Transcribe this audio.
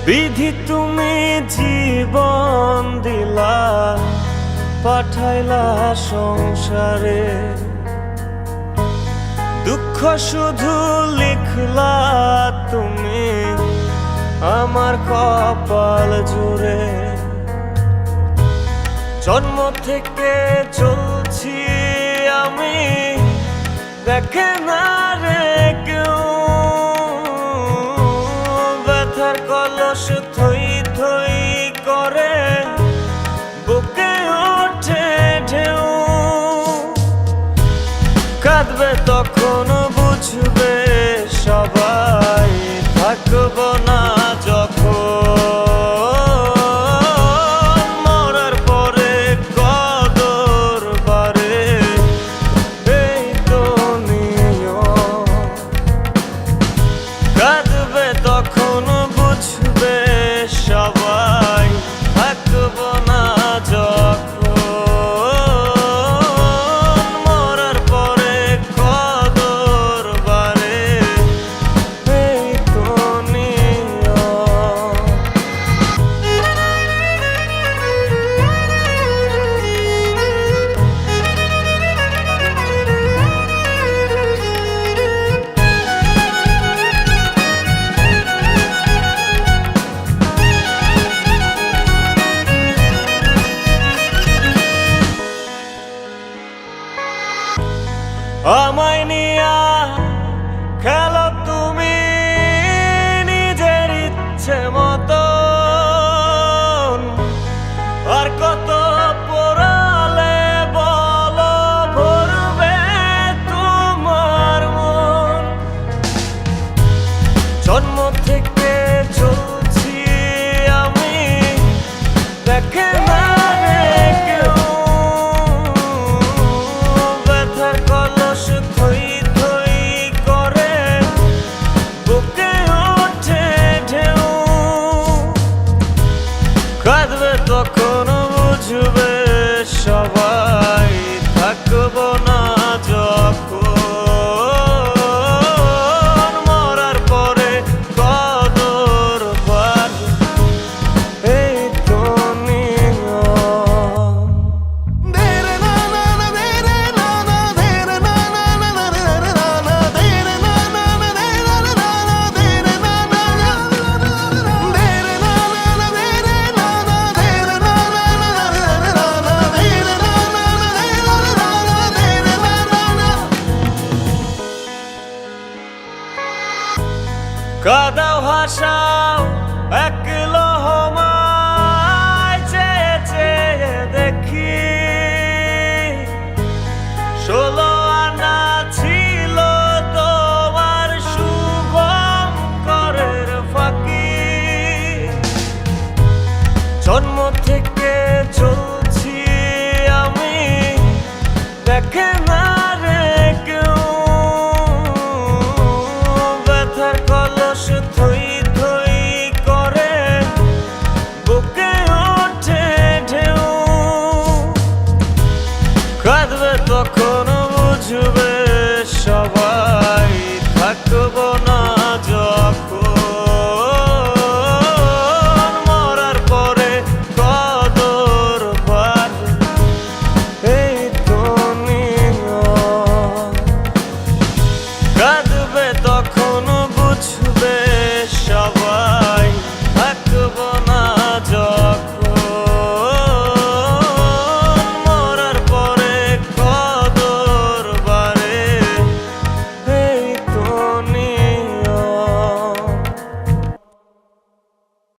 বিধি তুমি জীবন দিলা, পাঠাইলা সংসারে, দুঃখ শুধু লিখলা তুমি আমার কপাল জুড়ে। জন্ম থেকে চলছি আমি, দেখে না রে কেউ, ব্যথার কলস থই থই করে বুকে ওঠে ঢেউ। কাঁদবে তখন বুঝবে সবাই, থাকবো না যখন মরার পরে কদর বারে, এই তো নিয়ম। কাঁদবে তখন বুঝবে সবাই, থাকবো না যখন মরার পরে কদর বারে, এই তো নিয়ম। আমায় নিয়া খেলো তুমি নিজের ইচ্ছে মতন, আর কত পোড়ালে বলো ভরবে তোমার মন। জন্ম থেকে চলছি আমি, দেখে না রে কেউ, ব্যথার কলস থই থই করে বুকে ওঠে ঢেউ। কাঁদবে তখন বুঝবে সবাই, থাকবো না যখন মরার পরে কদর বারে, এই তো নিয়ম। কাদাও হাসাও এক লহমায়, চেয়ে চেয়ে দেখি 16 আনা ছিল তোমার শুভম করের ফাঁকি। জন্ম থেকে চলছি আমি, দেখে না রে কেউ, ব্যথার কলস থই থই করে বুকে ওঠে ঢেউ। কাঁদবে তখন বুঝবে